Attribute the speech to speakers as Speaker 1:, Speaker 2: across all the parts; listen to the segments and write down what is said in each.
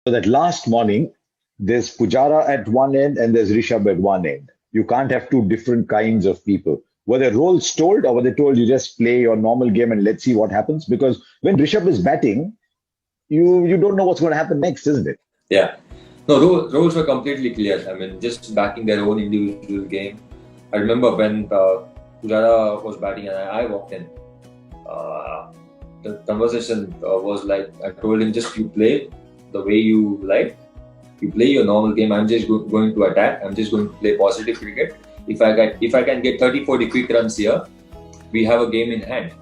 Speaker 1: So that last morning, there's Pujara at one end and there's Rishabh at one end. You can't have two different kinds of people. Were the roles told, or were they told you just play your normal game and let's see what happens? Because when Rishabh is batting, you don't know what's going to happen next, isn't it?
Speaker 2: Yeah. No, roles were completely clear. I mean, just backing their own individual game. I remember when Pujara was batting and I walked in. The conversation was like, I told him, just you play the way you like. You play your normal game. I'm just going to attack. I'm just going to play positive cricket. If I can get 30, 40 quick runs here, we have a game in hand.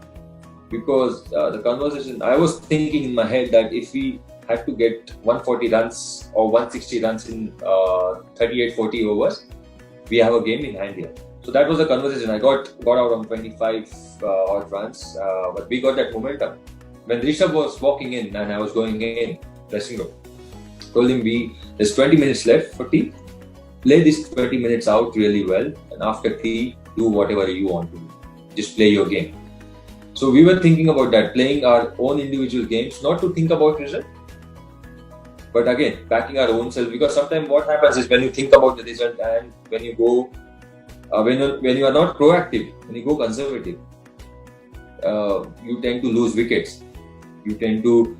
Speaker 2: Because the conversation, I was thinking in my head that if we had to get 140 runs or 160 runs in 38, 40 overs, we have a game in hand here. So that was the conversation. I got out on 25 odd runs, but we got that momentum. When Rishabh was walking in and I was going in, dressing room, told him there's 20 minutes left for tea. Play this 20 minutes out really well, and after tea, do whatever you want to do. Just play your game. So we were thinking about that, playing our own individual games, not to think about result, but again, backing our own self. Because sometimes what happens is when you think about the result and when you go, when you are not proactive, when you go conservative, you tend to lose wickets. You tend to,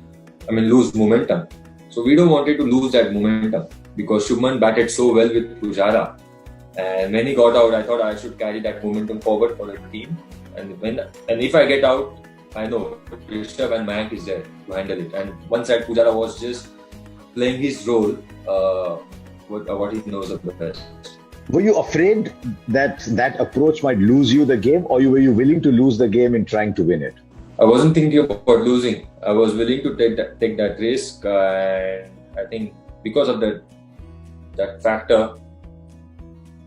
Speaker 2: lose momentum. So we don't wanted to lose that momentum because Shubman batted so well with Pujara. And when he got out, I thought I should carry that momentum forward for the team. And if I get out, I know Rishabh and Mayank is there to handle it. And one side, Pujara was just playing his role, what he knows of the best.
Speaker 1: Were you afraid that that approach might lose you the game, or were you willing to lose the game in trying to win it?
Speaker 2: I wasn't thinking about losing. I was willing to take that risk, and I think because of that factor,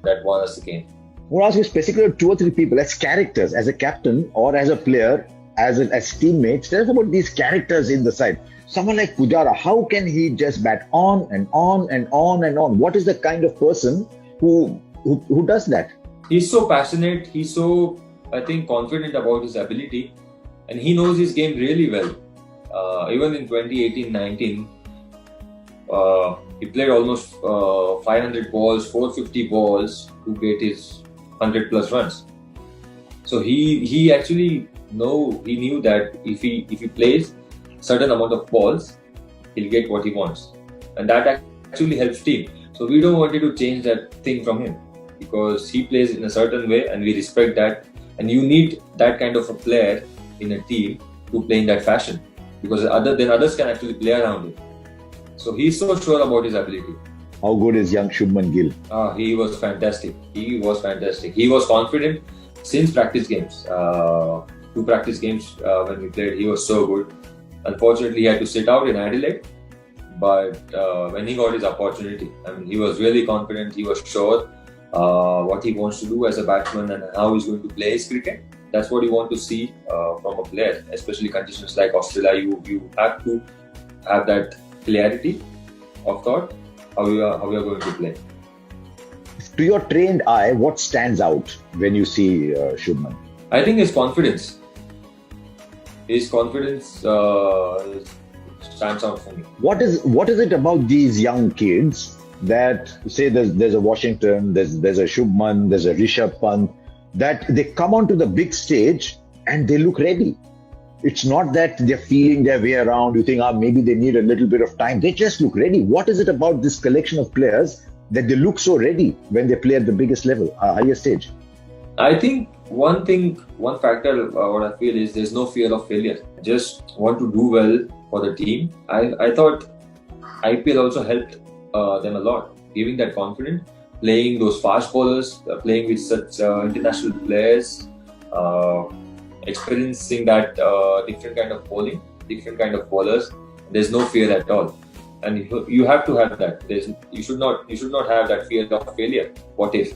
Speaker 2: that won us the game.
Speaker 1: I want to ask you specifically two or three people as characters, as a captain or as a player, as teammates. Tell us about these characters in the side. Someone like Pujara, how can he just bat on and on and on and on? What is the kind of person who does that?
Speaker 2: He's so passionate. He's so, I think, confident about his ability, and he knows his game really well. Even in 2018-19, he played almost 500 balls, 450 balls to get his 100 plus runs. So he actually knew that if he plays certain amount of balls, he'll get what he wants, and that actually helps team. So we don't want to change that thing from him because he plays in a certain way, and we respect that. And you need that kind of a player in a team to play in that fashion because others can actually play around him. So he's so sure about his ability.
Speaker 1: How good is young Shubman Gill?
Speaker 2: He was fantastic. He was confident since practice games. 2 practice games when we played, he was so good. Unfortunately, he had to sit out in Adelaide. But when he got his opportunity, he was really confident. He was sure what he wants to do as a batsman and how he's going to play his cricket. That's what you want to see from a player, especially conditions like Australia. You have to have that clarity of thought how you are going to play.
Speaker 1: To your trained eye, what stands out when you see Shubman?
Speaker 2: I think his confidence. His confidence stands out for me.
Speaker 1: What is it about these young kids that say there's a Washington, there's a Shubman, there's a Rishabh Pant, that they come onto the big stage and they look ready? It's not that they're feeling their way around. You think, maybe they need a little bit of time. They just look ready. What is it about this collection of players that they look so ready when they play at the biggest level, highest stage?
Speaker 2: I think one factor, what I feel is there's no fear of failure. Just want to do well for the team. I thought IPL also helped them a lot, giving that confidence, playing those fast bowlers, playing with such international players, experiencing that different kind of bowling, different kind of bowlers. There's no fear at all, and you have to have that. You should not have that fear of failure. What if?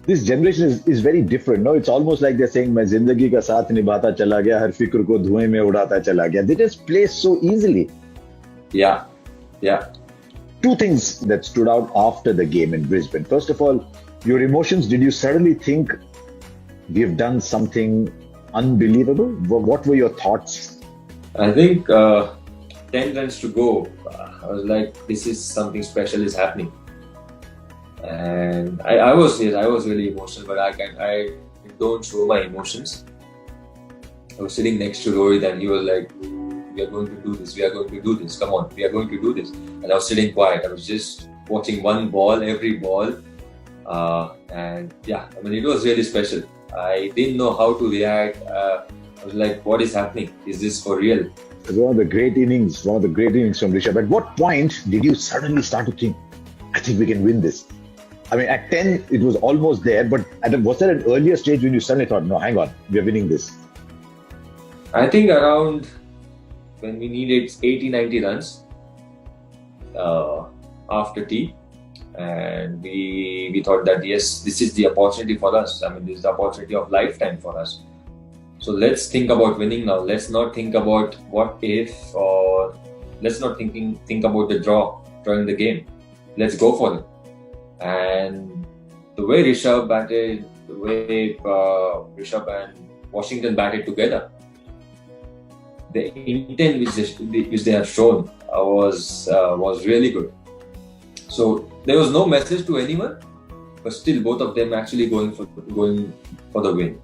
Speaker 1: This generation is very different. No, it's almost like they're saying, "मैं जिंदगी का साथ निभाता चला गया, हर फिक्र को धुएं में उड़ाता चला गया." They just play so easily.
Speaker 2: Yeah.
Speaker 1: Two things that stood out after the game in Brisbane. First of all, your emotions. Did you suddenly think we've done something unbelievable? What were your thoughts?
Speaker 2: I think 10 runs to go, I was like, this is something special is happening. And I was really emotional, but I don't show my emotions. I was sitting next to Rohit and he was like, we are going to do this, come on, we are going to do this. And I was sitting quiet. I was just watching one ball, every ball. And yeah, I mean, it was really special. I didn't know how to react. I was like, what is happening? Is this for real?
Speaker 1: It was one of the great innings from Rishabh. At what point did you suddenly start to think, I think we can win this? I mean, at 10, it was almost there, but was there an earlier stage when you suddenly thought, no, hang on, we are winning this?
Speaker 2: I think around when we needed 80, 90 runs after tea, and we thought that, yes, this is the opportunity for us. I mean, this is the opportunity of lifetime for us. So let's think about winning now. Let's not think about what if, or let's not think about the drawing the game. Let's go for it. And the way Rishabh batted, the way Rishabh and Washington batted together, the intent which they have shown was really good. So there was no message to anyone, but still both of them actually going for the win.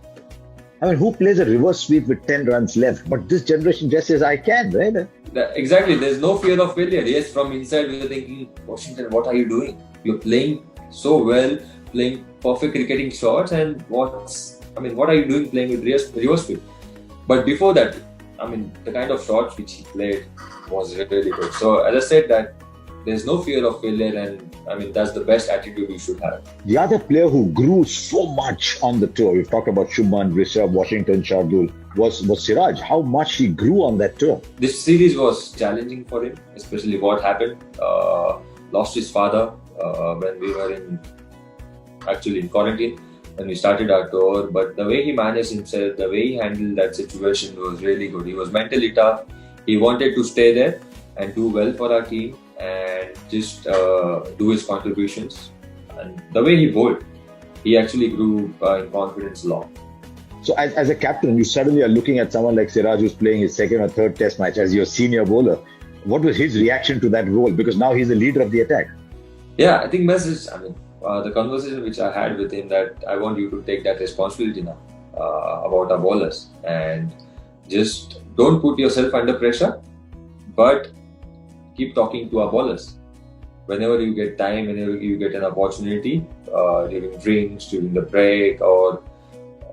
Speaker 1: I mean, who plays a reverse sweep with 10 runs left? But this generation just says, I can, right?
Speaker 2: Exactly. There's no fear of failure. Yes, from inside we're thinking, Washington, what are you doing? You're playing so well, playing perfect cricketing shots, and what are you doing playing with reverse sweep? But before that, I mean, the kind of shots which he played was really good. So as I said, that there's no fear of failure, and I mean, that's the best attitude you should have.
Speaker 1: The other player who grew so much on the tour, we've talked about Shubman, Rishabh, Washington, Shardul, was Siraj. How much he grew on that tour.
Speaker 2: This series was challenging for him, especially what happened. Lost his father when we were in quarantine when we started our tour. But the way he managed himself, the way he handled that situation was really good. He was mentally tough. He wanted to stay there and do well for our team and just do his contributions. And the way he bowled, he actually grew in confidence a lot.
Speaker 1: So as a captain, you suddenly are looking at someone like Siraj who's playing his second or third test match as your senior bowler. What was his reaction to that role? Because now he's the leader of the attack.
Speaker 2: Yeah, I think the conversation which I had with him, that I want you to take that responsibility now about our bowlers, and just don't put yourself under pressure, but keep talking to our bowlers. Whenever you get time, whenever you get an opportunity, during drinks, during the break, or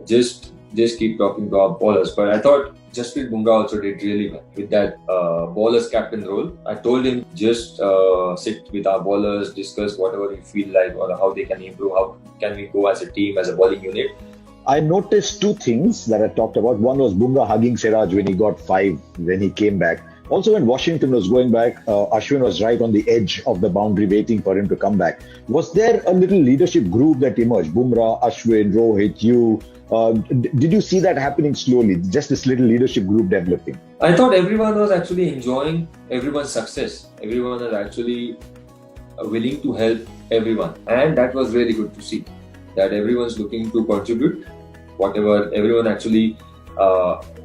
Speaker 2: just keep talking to our bowlers. But I thought Jasprit Bumrah also did really well with that bowlers captain role. I told him just sit with our bowlers, discuss whatever you feel like or how they can improve, how can we go as a team, as a bowling unit.
Speaker 1: I noticed two things that I talked about. One was Bumrah hugging Siraj when he got 5 when he came back. Also, when Washington was going back, Ashwin was right on the edge of the boundary waiting for him to come back. Was there a little leadership group that emerged? Bumrah, Ashwin, Rohit, you. Did you see that happening slowly? Just this little leadership group developing?
Speaker 2: I thought everyone was actually enjoying everyone's success. Everyone was actually willing to help everyone. And that was really good to see. That everyone's looking to contribute. Whatever, everyone actually...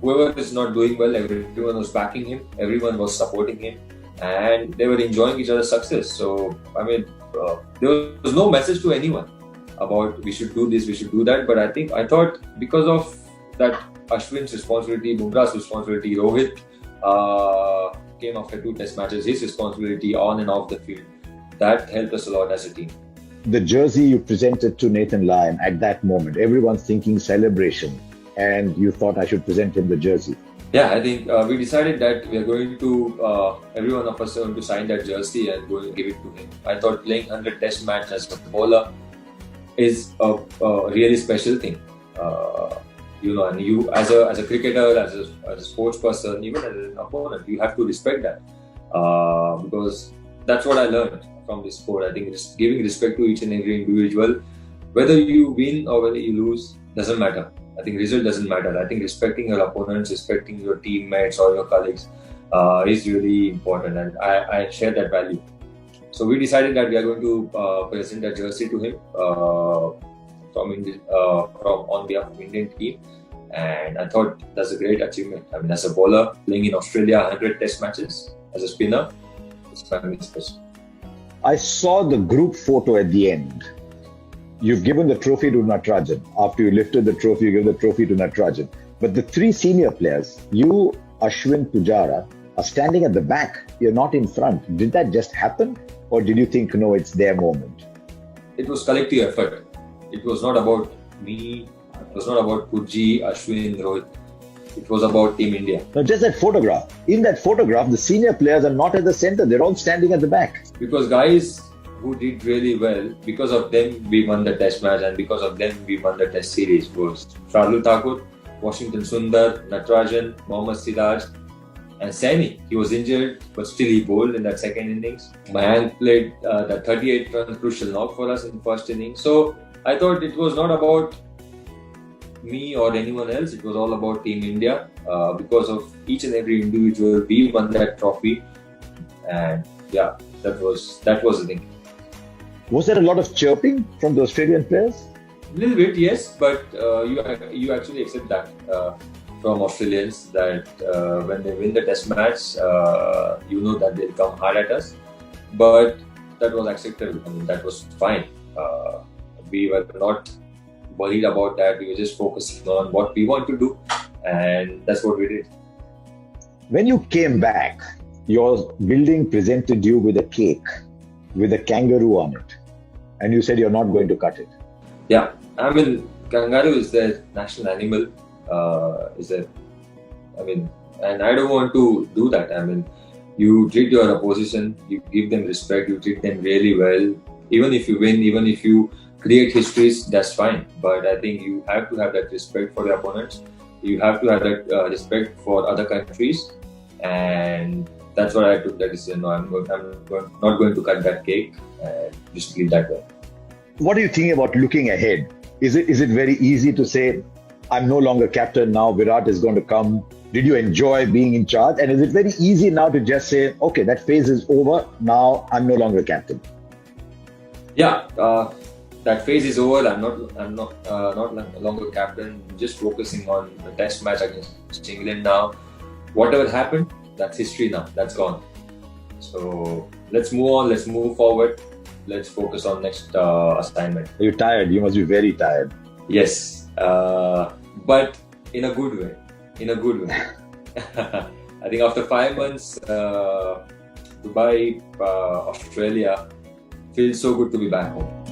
Speaker 2: whoever is not doing well, everyone was backing him, everyone was supporting him, and they were enjoying each other's success. So, there was no message to anyone about we should do this, we should do that. But I thought because of that Ashwin's responsibility, Bumrah's responsibility, Rohit came after 2 test matches, his responsibility on and off the field, that helped us a lot as a team.
Speaker 1: The jersey you presented to Nathan Lyon at that moment, everyone's thinking celebration. And you thought I should present him the jersey.
Speaker 2: Yeah, I think we decided that we are going to, every one of us are going to sign that jersey and go and give it to him. I thought playing 100 test match as a bowler is a really special thing. And you as a cricketer, as a sports person, even as an opponent, you have to respect that. Because that's what I learned from this sport. I think just giving respect to each and every individual, whether you win or whether you lose, doesn't matter. I think result doesn't matter. I think respecting your opponents, respecting your teammates or your colleagues is really important, and I share that value. So we decided that we are going to present a jersey to him on behalf of Indian team, and I thought that's a great achievement. I mean, as a bowler playing in Australia 100 test matches, as a spinner, it's family special.
Speaker 1: I saw the group photo at the end. You've given the trophy to Natarajan. After you lifted the trophy, you give the trophy to Natarajan. But the three senior players, you, Ashwin, Pujara, are standing at the back. You're not in front. Did that just happen? Or did you think, no, it's their moment?
Speaker 2: It was collective effort. It was not about me. It was not about Puji, Ashwin, Rohit. It was about Team India.
Speaker 1: Now, just that photograph. In that photograph, the senior players are not at the center. They're all standing at the back.
Speaker 2: Because guys who did really well, because of them, we won the test match, and because of them, we won the test series. Was Shardul Thakur, Washington Sundar, Natarajan, Mohammad Siraj, and Saini. He was injured, but still he bowled in that second innings. Mayank played the 38-run crucial knock for us in first innings. So I thought it was not about me or anyone else. It was all about Team India. Because of each and every individual, we won that trophy. And yeah, that was the thing.
Speaker 1: Was there a lot of chirping from the Australian players?
Speaker 2: A little bit, yes, but you actually accept that from Australians, that when they win the test match, you know that they'll come hard at us. But that was acceptable. I mean, that was fine. We were not worried about that. We were just focusing on what we want to do, and that's what we did.
Speaker 1: When you came back, your building presented you with a cake with a kangaroo on it, and you said you're not going to cut it.
Speaker 2: Yeah, I mean, kangaroo is their national animal. And I don't want to do that. I mean, you treat your opposition, you give them respect, you treat them really well. Even if you win, even if you create histories, that's fine. But I think you have to have that respect for your opponents. You have to have that respect for other countries, and that's why I took that decision. No, I'm not going to cut that cake and just leave that way.
Speaker 1: What are you thinking about looking ahead? Is it very easy to say, I'm no longer captain now, Virat is going to come? Did you enjoy being in charge? And is it very easy now to just say, okay, that phase is over, now I'm no longer captain?
Speaker 2: Yeah, that phase is over. I'm not longer captain. I'm just focusing on the test match against England now. Whatever happened, that's history now. That's gone. So let's move on. Let's move forward. Let's focus on next assignment.
Speaker 1: You're tired. You must be very tired.
Speaker 2: Yes, but in a good way. I think after 5 months, Dubai, Australia, feels so good to be back home.